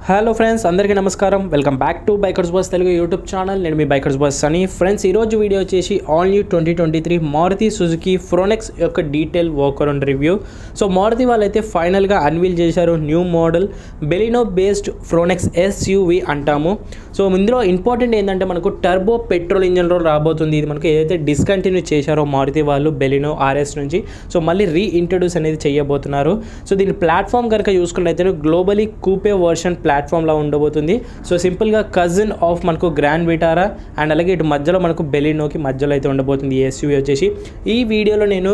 Hello friends, అందరికీ నమస్కారం. Welcome back to bikers boss Telugu YouTube channel. నేను మీ బైకర్స్ బాస్ సనీ. ఫ్రెండ్స్, ఈరోజు వీడియో వచ్చేసి all new 2023 Maruti Suzuki Fronx యొక్క detail walk around review. So Maruti వాళ్ళైతే ఫైనల్గా అన్వీల్ చేశారు new model Baleno based Fronx SUV అంటాము. సో ఇందులో ఇంపార్టెంట్ ఏంటంటే మనకు టర్బో పెట్రోల్ ఇంజన్లో రాబోతుంది. ఇది మనకు ఏదైతే డిస్కంటిన్యూ చేశారో మారుతి వాళ్ళు బెలినో ఆర్ఎస్ నుంచి, సో మళ్ళీ రీఇంట్రడ్యూస్ అనేది చేయబోతున్నారు. సో దీని ప్లాట్ఫామ్ కనుక చూసుకున్నట్లయితే గ్లోబలీ కూపే వర్షన్ ప్లాట్ఫామ్లో ఉండబోతుంది. సో సింపుల్గా కజిన్ ఆఫ్ మనకు గ్రాండ్ విటారా అండ్ అలాగే ఇటు మధ్యలో మనకు బెలినోకి మధ్యలో అయితే ఉండబోతుంది ఈ ఎస్యూవీ వచ్చేసి. ఈ వీడియోలో నేను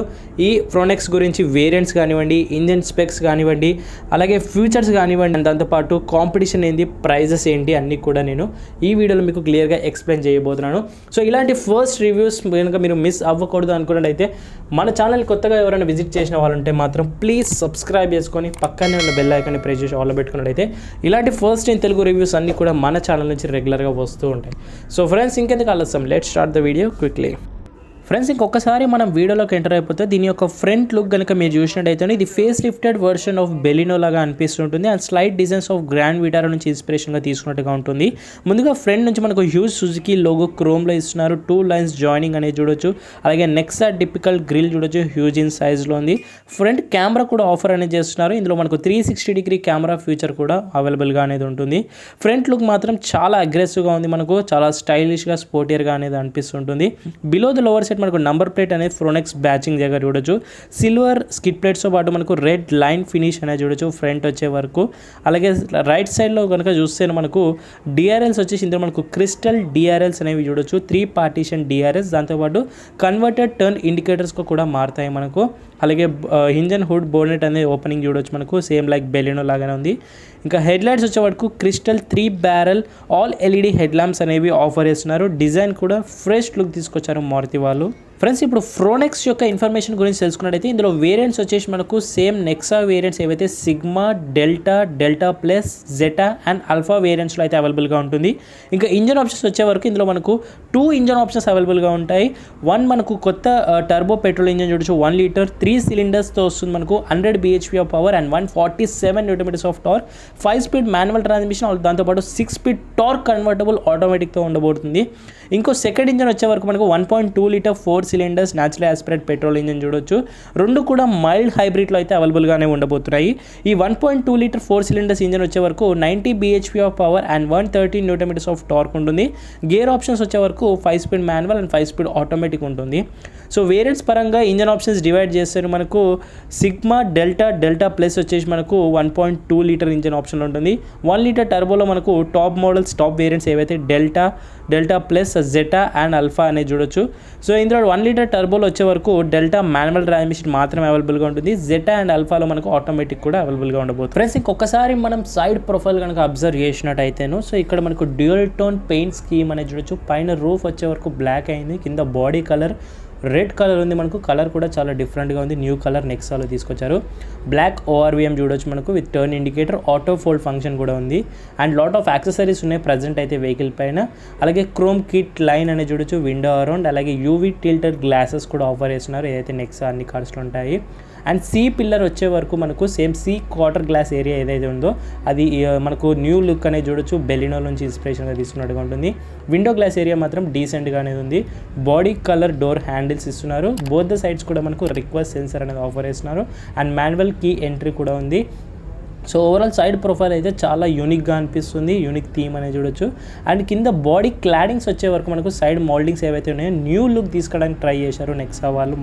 ఈ ఫ్రోనెక్స్ గురించి వేరియంట్స్ కానివ్వండి, ఇంజన్ స్పెక్స్ కానివ్వండి, అలాగే ఫ్యూచర్స్ కానివ్వండి, దాంతోపాటు కాంపిటీషన్ ఏంటి, ప్రైజెస్ ఏంటి అన్నీ కూడా నేను ఈ వీడియోలో మీకు క్లియర్గా ఎక్స్ప్లెయిన్ చేయబోతున్నాను. సో ఇలాంటి ఫస్ట్ రివ్యూస్ కనుక మీరు మిస్ అవ్వకూడదు అనుకున్నట్టయితే మన ఛానల్ కొత్తగా ఎవరైనా విజిట్ చేసిన వాళ్ళు ఉంటే మాత్రం ప్లీజ్ సబ్స్క్రైబ్ చేసుకొని పక్కనే ఉన్న బెల్ ఐకాన్ని ప్రెస్ చేసి ఆల్లో పెట్టుకున్నట్టయితే ఇలాంటి ఫస్ట్ ఇన్ తెలుగు రివ్యూస్ అన్నీ కూడా మన ఛానల్ నుంచి రెగ్యులర్గా వస్తూ ఉంటాయి. సో ఫ్రెండ్స్, ఇంకెందుకు ఆలస్యం, let's start the video quickly. Friends, ఇంకొకసారి మనం వీడియోలోకి ఎంటర్ అయిపోతే దీని యొక్క ఫ్రంట్ లుక్ కనుక మీరు చూసినట్టయితే ఇది face lifted version of Baleno లాగా అనిపిస్తుంటుంది and slight designs of grand Vitara నుంచి ఇన్స్పిరేషన్గా తీసుకున్నట్టుగా ఉంటుంది. ముందుగా ఫ్రంట్ నుంచి మనకు హ్యూజ్ సుజుకి లోగో క్రోమ్లో ఇస్తున్నారు. 2 లైన్స్ జాయినింగ్ అనేది చూడొచ్చు. అలాగే నెక్సా టిపికల్ గ్రిల్ చూడొచ్చు, హ్యూజ్ ఇన్ సైజ్లో ఉంది. ఫ్రంట్ కెమెరా కూడా ఆఫర్ అనేది చేస్తున్నారు. ఇందులో మనకు 360 డిగ్రీ కెమెరా ఫీచర్ కూడా అవైలబుల్గా అనేది ఉంటుంది. ఫ్రంట్ లుక్ మాత్రం చాలా అగ్రెసివ్గా ఉంది, మనకు చాలా స్టైలిష్గా స్పోర్టియర్గా అనేది అనిపిస్తుంటుంది. బిలో ద లోవర్ సెట్ మనకు నంబర్ ప్లేట్ అనేది ఫ్రోనెక్స్ బ్యాచింగ్ దగ్గర చూడొచ్చు. సిల్వర్ స్కిట్ ప్లేట్స్తో పాటు మనకు రెడ్ లైన్ ఫినిష్ అనేది చూడొచ్చు ఫ్రంట్ వచ్చే వరకు. అలాగే రైట్ సైడ్లో కనుక చూస్తే మనకు డిఆర్ఎల్స్ వచ్చేసి ఇందులో మనకు క్రిస్టల్ డిఆర్ఎల్స్ అనేవి చూడొచ్చు. 3 పార్టీషన్ డిఆర్ఎల్స్, దాంతోపాటు కన్వర్టెడ్ టర్న్ ఇండికేటర్స్గా కూడా మారుతాయి మనకు. అలాగే ఇంజన్ హుడ్ బోనెట్ అనేది ఓపెనింగ్ చూడొచ్చు మనకు, సేమ్ లైక్ బెలినో లాగానే ఉంది. ఇంకా హెడ్ లైట్స్ వచ్చే వరకు crystal 3 barrel all LED head lamps అనేవి ఆఫర్ చేస్తున్నారు. డిజైన్ కూడా ఫ్రెష్ లుక్ తీసుకొచ్చారు మారుతి వాళ్ళు. ఫ్రెండ్స్, ఇప్పుడు ఫ్రోనెక్స్ యొక్క ఇన్ఫర్మేషన్ గురించి తెలుసుకున్నట్టయితే ఇందులో వేరియంట్స్ వచ్చేసి మనకు సేమ్ నెక్సా వేరియంట్స్ ఏవైతే Sigma, Delta plus, Zeta and Alpha వేరియంట్స్లో అయితే అవైలబుల్గా ఉంటుంది. ఇంకా ఇంజన్ ఆప్షన్స్ వచ్చే వరకు ఇందులో మనకు 2 ఇంజన్ ఆప్షన్స్ అవైలబుల్గా ఉంటాయి. 1 మనకు కొత్త టర్బో పెట్రోల్ ఇంజన్ చూడొచ్చు, 1 లీటర్ 3 సిలిండర్స్తో వస్తుంది మనకు, 100 bhp of power and 147 Nm of torque. 5 speed manual transmission, దాంతోపాటు 6 స్పీడ్ టార్క్ కన్వర్టబుల్ ఆటోమేటిక్తో ఉండబోతుంది. ఇంకో సెకండ్ ఇంజన్ వచ్చే వరకు మనకు 1.2 litre 4 cylinders natural aspirate petrol engine చూడొచ్చు. 2 కూడా మైల్డ్ హైబ్రిడ్లో అయితే అవైలబుల్గానే ఉండబోతున్నాయి. ఈ 1.2 లీటర్ 4 సిలిండర్స్ ఇంజన్ వచ్చే వరకు 90 bhp of power and 130 Nm of torque ఉంటుంది. గేర్ ఆప్షన్స్ వచ్చే వరకు 5 speed manual and 5 speed automatic ఉంటుంది. సో వేరియంట్స్ పరంగా ఇంజన్ ఆప్షన్స్ డివైడ్ చేస్తారు. మనకు సిగ్మా, డెల్టా ప్లస్ వచ్చేసి మనకు 1.2 లీటర్ ఇంజన్ ఆప్షన్ ఉంటుంది. 1 లీటర్ టర్బోలో మనకు టాప్ మోడల్స్, టాప్ వేరియంట్స్ ఏవైతే delta plus, Zeta and alpha అనేది చూడొచ్చు. సో ఇందులో 1 లీటర్ టర్బోలో వచ్చే వరకు డెల్టా మాన్యువల్ ట్రాన్స్మిషన్ మాత్రమే అవైలబుల్గా ఉంటుంది. జెటా అండ్ ఆల్ఫాలో మనకు ఆటోమేటిక్ కూడా అవైలబుల్గా ఉండబోతుంది. ఫ్రెండ్స్, ఇంకొకసారి మనం సైడ్ ప్రొఫైల్ కనుక అబ్జర్వ్ చేసినట్టయితేను, సో ఇక్కడ మనకు డ్యూయల్ టోన్ పెయింట్ స్కీమ్ అనేది చూడొచ్చు. పైన రూఫ్ వచ్చే వరకు బ్లాక్ అయింది, కింద బాడీ కలర్ రెడ్ కలర్ ఉంది మనకు. కలర్ కూడా చాలా డిఫరెంట్గా ఉంది, న్యూ కలర్ నెక్సాలో తీసుకొచ్చారు. బ్లాక్ ఓఆర్వీఎం చూడొచ్చు మనకు with turn indicator, auto fold function కూడా ఉంది అండ్ లాట్ ఆఫ్ యాక్సెసరీస్ ఉన్నాయి ప్రజెంట్ అయితే వెహికల్ పైన. అలాగే క్రోమ్ కిట్ లైన్ అనేది చూడొచ్చు, విండో అరౌండ్. అలాగే యూవీ టిల్టర్ గ్లాసెస్ కూడా ఆఫర్ చేస్తున్నారు ఏదైతే నెక్సా అన్ని కార్స్లో ఉంటాయి. అండ్ సి పిల్లర్ వచ్చే వరకు మనకు same C quarter glass area ఏదైతే ఉందో అది మనకు న్యూ లుక్ అనేది చూడొచ్చు, బెలినో నుంచి ఇన్స్పిరేషన్గా తీసుకున్నట్టుగా ఉంటుంది. విండో గ్లాస్ ఏరియా మాత్రం డీసెంట్గా అనేది ఉంది. బాడీ కలర్ డోర్ హ్యాండిల్స్ ఇస్తున్నారు. బోత్ ద సైడ్స్ కూడా మనకు రిక్వెస్ట్ సెన్సర్ అనేది ఆఫర్ చేస్తున్నారు అండ్ మాన్యువల్ కీ ఎంట్రీ కూడా ఉంది. సో ఓవరాల్ సైడ్ ప్రొఫైల్ అయితే చాలా యూనిక్గా అనిపిస్తుంది, యూనిక్ థీమ్ అనేది చూడొచ్చు. అండ్ కింద బాడీ క్లాడింగ్స్ వచ్చే వరకు మనకు సైడ్ మోల్డింగ్స్ ఏవైతే ఉన్నాయో న్యూ లుక్ తీసుకోవడానికి ట్రై చేశారు నెక్సా వాళ్ళు,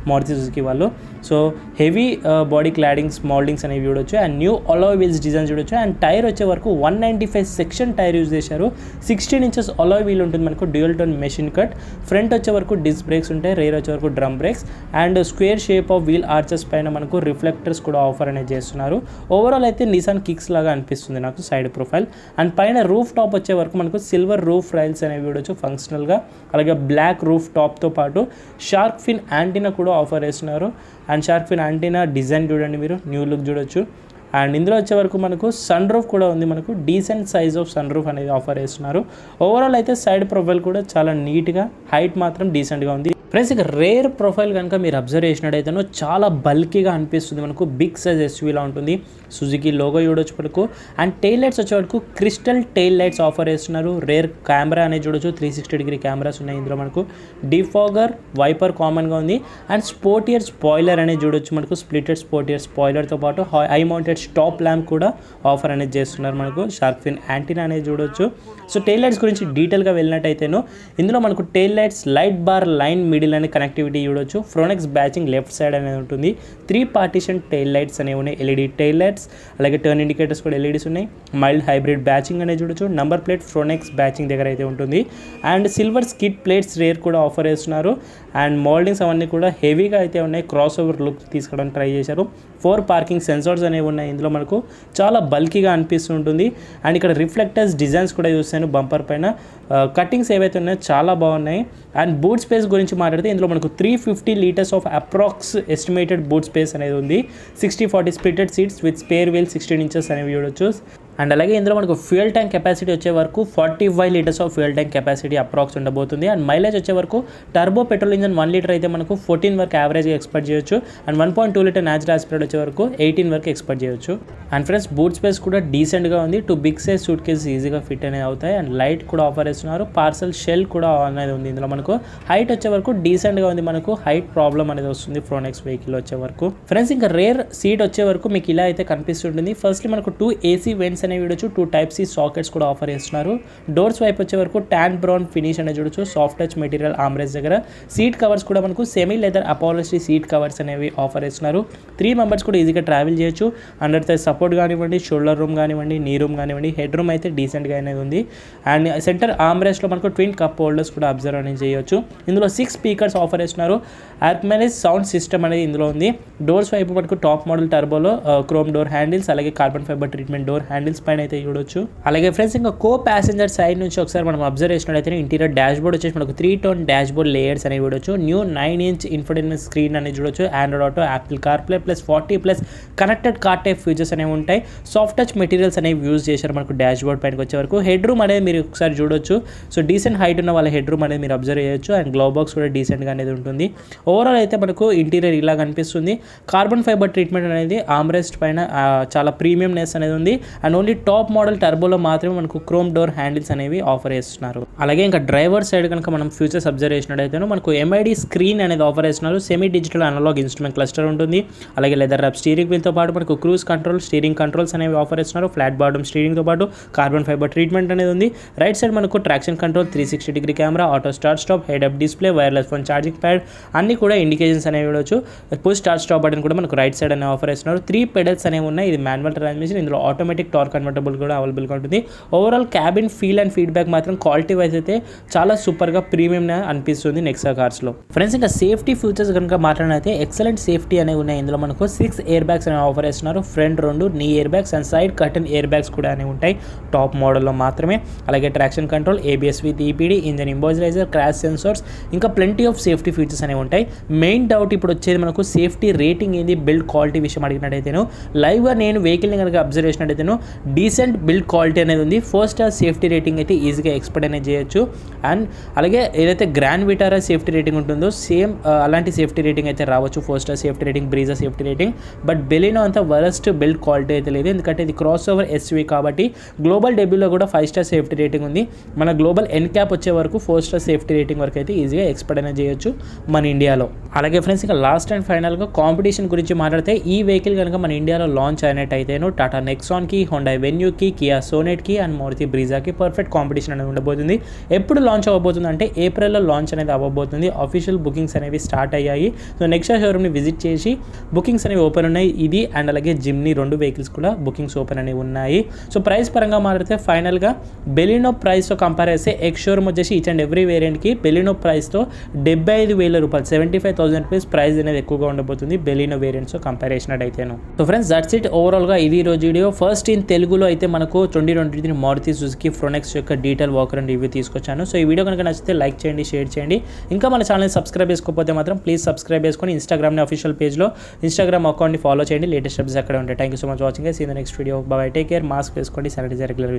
మారుతి సుజుకి వాళ్ళు. So heavy body claddings, moultings అనేవి చూడొచ్చు and new alloy wheels design చూడొచ్చు. అండ్ టైర్ వచ్చే వరకు 195 సెక్షన్ టైర్ యూజ్ చేశారు. 16 ఇంచెస్ అలాయ్ వీల్ ఉంటుంది మనకు, dual tone machine cut. Front వచ్చే వరకు డిస్క్ బ్రేక్స్ ఉంటాయి, రేర్ వచ్చే వరకు drum brakes and square shape of wheel arches పైన మనకు రిఫ్లెక్టర్స్ కూడా ఆఫర్ అనేది చేస్తున్నారు. ఓవరాల్ అయితే నిసాన్ కిక్స్ లాగా అనిపిస్తుంది నాకు సైడ్ ప్రొఫైల్. అండ్ పైన రూఫ్ టాప్ వచ్చే వరకు మనకు సిల్వర్ రూఫ్ రైల్స్ అనేవి చూడొచ్చు ఫంక్షనల్గా. అలాగే బ్లాక్ రూఫ్ టాప్తో పాటు షార్క్ ఫిన్ యాంటీనా కూడా ఆఫర్ చేస్తున్నారు. And shark fin antenna design చూడండి మీరు, న్యూ లుక్ చూడొచ్చు. అండ్ ఇందులో వచ్చే వరకు మనకు సన్ రూఫ్ కూడా ఉంది, మనకు decent size of sun roof అనేది ఆఫర్ చేస్తున్నారు. ఓవరాల్ అయితే సైడ్ ప్రొఫైల్ కూడా చాలా నీట్గా, హైట్ మాత్రం డీసెంట్గా ఉంది. ఫ్రెండ్స్ ఇక రేర్ ప్రొఫైల్ కనుక మీరు అబ్జర్వ్ చేసినట్టయితేనో చాలా బల్కీగా అనిపిస్తుంది, మనకు బిగ్ సైజ్ ఎస్యూవీలా ఉంటుంది. సుజుకి లోగో చూడొచ్చు మనకు. అండ్ టైల్ లైట్స్ వచ్చే వరకు క్రిస్టల్ టైల్ లైట్స్ ఆఫర్ చేస్తున్నారు. రేర్ కెమెరా అనేది చూడొచ్చు, 360 డిగ్రీ కెమెరాస్ ఉన్నాయి ఇందులో మనకు. డిఫాగర్ వైపర్ కామన్గా ఉంది. అండ్ స్పోర్టియర్ స్పాయిలర్ అనేది చూడొచ్చు మనకు, స్ప్లిటెడ్ స్పోర్టియర్ స్పాయిలర్తో పాటు హై మౌంటెడ్ స్టాప్ ల్యాంప్ కూడా ఆఫర్ అనేది చేస్తున్నారు మనకు. షార్క్ ఫిన్ యాంటీనా అనేది చూడొచ్చు. సో టైల్ లైట్స్ గురించి డీటెయిల్గా వెళ్ళినట్టయితేనో ఇందులో మనకు tile lights light bar line middle అనే కనెక్టివిటీ చూడొచ్చు. ఫ్రోనెక్స్ బ్యాచింగ్ లెఫ్ట్ సైడ్ అనేది ఉంటుంది. 3 పార్టీషన్ టైల్ లైట్స్ అనేవి ఉన్నాయి, ఎల్ఈడి టైల్ లైట్స్. అలాగే టర్న్ ఇండికేటర్స్ కూడా ఎల్ఈడీస్ ఉన్నాయి. మైల్డ్ హైబ్రిడ్ బ్యాచింగ్ అనేది చూడొచ్చు. నంబర్ ప్లేట్ ఫ్రోనెక్స్ బ్యాచింగ్ దగ్గర అయితే ఉంటుంది. And silver skid plates rare కూడా ఆఫర్ చేస్తున్నారు. అండ్ మోల్డింగ్స్ అవన్నీ కూడా హెవీగా అయితే ఉన్నాయి, క్రాస్ ఓవర్ లుక్ తీసుకోవడానికి ట్రై చేశారు. 4 పార్కింగ్ సెన్సార్స్ అనేవి ఉన్నాయి ఇందులో మనకు, చాలా బల్కీగా అనిపిస్తుంటుంది. అండ్ ఇక్కడ రిఫ్లెక్టర్స్ డిజైన్స్ కూడా చూస్తాను బంపర్ పైన. కటింగ్స్ ఏవైతే ఉన్నాయో చాలా బాగున్నాయి. అండ్ బూట్ స్పేస్ గురించి మాట్లాడితే ఇందులో మనకు 350 litres of approx estimated boot space అనేది ఉంది. 60-40 splitted seats with spare wheel 16 inches అనేవి చూడొచ్చు. అండ్ అలాగే ఇందులో మనకు ఫ్యూయల్ ట్యాంక్ కెపాసిటీ వచ్చే వరకు 45 litres of fuel tank capacity approx ఉండబోతుంది. అండ్ మైలేజ్ వచ్చే వరకు టర్బో పెట్రోల్ ఇంజన్ 1 లీటర్ అయితే మనకు 14 వరకు యావరేజ్గా ఎక్స్పెక్ట్ చేయొచ్చు. అండ్ 1.2 లీటర్ న్యాచురల్ ఆస్పిరేట్ వచ్చే వరకు 18 వరకు ఎక్స్పెక్ట్ చేయొచ్చు. అండ్ ఫ్రెండ్స్ బూట్ స్పేస్ కూడా డీసెంట్గా ఉంది. 2 బిగ్ సైజ్ సూట్ కేసెస్ ఈజీగా ఫిట్ అనేది అవుతాయి. అండ్ లైట్ కూడా ఆఫర్ చేస్తున్నారు. పార్సల్ షెల్ కూడా అనేది ఉంది ఇందులో మనకు. హైట్ వచ్చే వరకు డీసెంట్గా ఉంది మనకు, హైట్ ప్రాబ్లం అనేది వస్తుంది ఫ్రోనెక్స్ వెహికల్ వచ్చే వరకు. ఫ్రెండ్స్ ఇంకా రేర్ సీట్ వచ్చే వరకు మీకు ఇలా అయితే కనిపిస్తుంటుంది. ఫస్ట్లీ మనకు 2 AC వెంట్స్ అనేవి చూడొచ్చు. 2 Type-C సాకెట్స్ కూడా ఆఫర్ చేస్తున్నారు. డోర్స్ వైపు వచ్చే వరకు ట్యాన్ బ్రౌన్ ఫినిష్ అనేది చూడొచ్చు. సాఫ్ట్ టచ్ మెటీరియల్ ఆమ్రెస్ దగ్గర. సీట్ కవర్స్ కూడా మనకు సెమీ లెదర్ అపాలస్ట్రీ సీట్ కవర్స్ అనేవి ఆఫర్ చేస్తున్నారు. 3 మెంబర్స్ కూడా ఈజీగా ట్రావెల్ చేయొచ్చు. అండర్ థై సపోర్ట్ కానివ్వండి, షోల్డర్ రూమ్ కానివ్వండి, నీ రూమ్ కానివ్వండి, హెడ్ రూమ్ అయితే డీసెంట్గా అనేది ఉంది. అండ్ సెంటర్ ఆమ్రెస్ట్లో మనకు ట్విన్ కప్ హోల్డర్స్ కూడా అబ్జర్వ్ అనేది చేయొచ్చు. ఇందులో 6 స్పీకర్స్ ఆఫర్ చేస్తున్నారు. ఆర్క్మెనిస్ సౌండ్ సిస్టమ్ అనేది ఇందులో ఉంది. డోర్స్ వైపు మనకు టాప్ మోడల్ టర్బోలో క్రోమ్ డోర్ హ్యాండిల్స్, అలాగే carbon fibre treatment door handles పైన అయితే చూడొచ్చు. అలాగే ఫ్రెండ్స్ ఇంకా కో ప్యాసింజర్ సైడ్ నుంచి ఒకసారి మనం అబ్జర్వ్ చేసినట్లయితే ఇంటీరియర్ డాష్ బోర్డ్ వచ్చేసి మనకు 3-tone డాష్ బోర్డ్ లేయర్స్ అనేవి చూడొచ్చు. న్యూ 9-inch ఇన్ఫోటైన్మెంట్ స్క్రీన్ అనేది చూడొచ్చు. Android auto, Apple CarPlay plus 40+ connected car type features అనేవి ఉంటాయి. సాఫ్ట్ టచ్ మెటీరియల్స్ అనేవి యూజ్ చేశారు మనకు డాష్ బోర్డ్ పైనకి వచ్చే వరకు. హెడ్ రూమ్ అనేది మీరు ఒకసారి చూడొచ్చు. సో డీసెంట్ హైట్ ఉన్న వాళ్ళ హెడ్ రూమ్ అనేది మీరు అబ్జర్వ్ చేయొచ్చు. అండ్ గ్లో బాక్స్ కూడా డీసెంట్గా అనేది ఉంటుంది. ఓవరాల్ అయితే మనకు ఇంటీరియర్ ఇలా కనిపిస్తుంది. కార్బన్ ఫైబర్ ట్రీట్మెంట్ అనేది ఆమ్రెస్ట్ పైన చాలా ప్రీమియంనెస్ అనేది ఉంది. అండ్ ఓన్లీ టాప్ మోడల్ టర్బోలో మాత్రమే మనకు క్రోమ్ డోర్ హ్యాండిల్స్ అనేవి ఆఫర్ చేస్తున్నారు. అలాగే ఇంకా డ్రైవర్ సైడ్ కనుక మనం ఫ్యూచర్స్ అబ్జర్వ్ చేసినట్టయితే మనకు MID స్క్రీన్ అనేది ఆఫర్ చేస్తున్నారు. Semi digital analogue instrument cluster ఉంటుంది. అలాగే లెదర్ ర్యాప్ స్టీరింగ్ వీల్తో పాటు మనకు క్రూజ్ కంట్రోల్, స్టీరింగ్ కంట్రోల్స్ అనేవి ఆఫర్ చేస్తున్నారు. ఫ్లాట్ బాటమ్ స్టీరింగ్తో పాటు కార్బన్ ఫైబర్ ట్రీట్మెంట్ అనేది ఉంది. రైట్ సైడ్ మనకు traction control, 360 degree camera, auto start stop, head up display, wireless phone charging pad అన్ని కూడా ఇండికేషన్స్ అనేవి చూడొచ్చు. పుష్ స్టార్ట్ స్టాప్ బటన్ కూడా మనకు రైట్ సైడ్ అనేవి ఆఫర్ చేస్తున్నారు. 3 పెడల్స్ అనేవి ఉన్నాయి. ఇది మాన్యువల్ ట్రాన్స్మిషన్. ఇందులో ఆటోమేటిక్ టార్క్ కన్వర్టబుల్ కూడా అవైలబుల్గా ఉంటుంది. Overall cabin feel and feedback మాత్రం క్వాలిటీ వైజ్ అయితే చాలా సూపర్గా ప్రీమియం అనిపిస్తుంది నెక్సా కార్స్లో. ఫ్రెండ్స్ ఇంకా సేఫ్టీ ఫీచర్స్ కనుక మాట్లాడినైతే ఎక్సలెంట్ సేఫ్టీ అనేవి ఉన్నాయి. ఇందులో మనకు 6 ఎయిర్ బ్యాగ్స్ అనేవి ఆఫర్ చేస్తున్నారు. Front 2 knee air bags and side curtain air bags కూడా అనేవి ఉంటాయి టాప్ మోడల్లో మాత్రమే. అలాగే traction control, ABS with EPD, engine ఇంబోజరైజర్, crash sensors, ఇంకా ప్లెంటీ ఆఫ్ సేఫ్టీ ఫీచర్స్ అనేవి ఉంటాయి. మెయిన్ డౌట్ ఇప్పుడు వచ్చేది మనకు సేఫ్టీ రేటింగ్ ఏంది, బిల్డ్ క్వాలిటీ విషయం అడిగినట్టయితేను లైవ్గా నేను వెహికల్ని కనుక అబ్జర్వ్ చేసినట్టయితేను డీసెంట్ బిల్డ్ క్వాలిటీ అనేది ఉంది. 4 స్టార్ సేఫ్టీ రేటింగ్ అయితే ఈజీగా ఎక్స్పెక్ట్ అనేది చేయొచ్చు. అండ్ అలాగే ఏదైతే గ్రాండ్ విటారా సేఫ్టీ రేటింగ్ ఉంటుందో సేమ్ అలాంటి సేఫ్టీ రేటింగ్ అయితే రావచ్చు. 4 star safety rating, Brezza safety rating. But Baleno అంత వరస్ట్ బిల్డ్ క్వాలిటీ అయితే లేదు, ఎందుకంటే ఇది క్రాస్ ఓవర్ SUV కాబట్టి. గ్లోబల్ డెబ్యూలో కూడా 5 స్టార్ సేఫ్టీ రేటింగ్ ఉంది. మన గ్లోబల్ NCAP వచ్చే వరకు 4 స్టార్ సేఫ్టీ రేటింగ్ వరకు అయితే ఈజీగా ఎక్స్పెక్ట్ అనేది చేయొచ్చు మన ఇండియాలో. అలాగే ఫ్రెండ్స్ ఇంకా లాస్ట్ అండ్ ఫైనల్గా కాంపిటీషన్ గురించి మాట్లాడితే ఈ వెహికల్ కనుక మన ఇండియాలో లాంచ్ అయినట్టయితేను టాటా నెక్సాన్కి, హోండా వెన్యూకి, కియా సోనెట్కి అండ్ మారుతి బ్రీజాకి పర్ఫెక్ట్ కాంపిటీషన్ అనేది ఉండబోతుంది. ఎప్పుడు లాంచ్ అవ్వబోతుంది అంటే ఏప్రిల్లో లాంచ్ అనేది అవ్వబోతుంది. అఫీషియల్ బుకింగ్స్ అనేవి స్టార్ట్ అయ్యాయి. సో నెక్సా షోరూమ్ని విజిట్ చేసి బుకింగ్స్ అనేవి ఓపెన్ ఉన్నాయి. ఇది అండ్ అలాగే జిమ్ని 2 వెహికల్స్ కూడా బుకింగ్స్ ఓపెన్ అనేవి ఉన్నాయి. సో ప్రైస్ పరంగా మాట్లాడితే ఫైనల్గా బెలినో ప్రైస్తో కంపేర్ చేస్తే ఎక్స్ షోరూమ్ వచ్చేసి ఈచ్ అండ్ ఎవ్రీ వేరియంట్కి బెలినో ప్రైస్తో 75,000 రూపాయలు 75,000 రూపీస్ ప్రైస్ అనేది ఎక్కువగా ఉండబోతుంది బెలినో వేరియంట్స్తో కంపేర్ చేసినట్టయితేను. So friends that's it. ఓవరాల్గా ఇది రోజు వీడియో. ఫస్ట్ ఇన్ తెలుగులో అయితే మనకు 2023 మారుతి సుజుకి ఫ్రోనెక్స్ యొక్క డీటెయిల్ వాకర్ అండ్ రివ్యూ తీసుకొచ్చాను. సో ఈ వీడియో కనుక నచ్చితే లైక్ చేయండి, షేర్ చేయండి. ఇంకా మన ఛానల్ని సబ్స్క్రైబ్ చేసుకోకపోతే మాత్రం ప్లీజ్ సబ్స్క్రైబ్ చేసుకొని ఇన్స్టాగ్రామ్ని అఫీషియల్ పేజ్లో ఇన్స్టాగ్రామ్ అకౌంట్ని ఫాలో చేయండి. లేటెస్ట్ అప్డేట్స్ అక్కడ ఉంటాయి. Thank you so much watching. See the next video. Bye. Take care. Mask వేసుకోండి, శానిటైజర్ రెగ్యులర్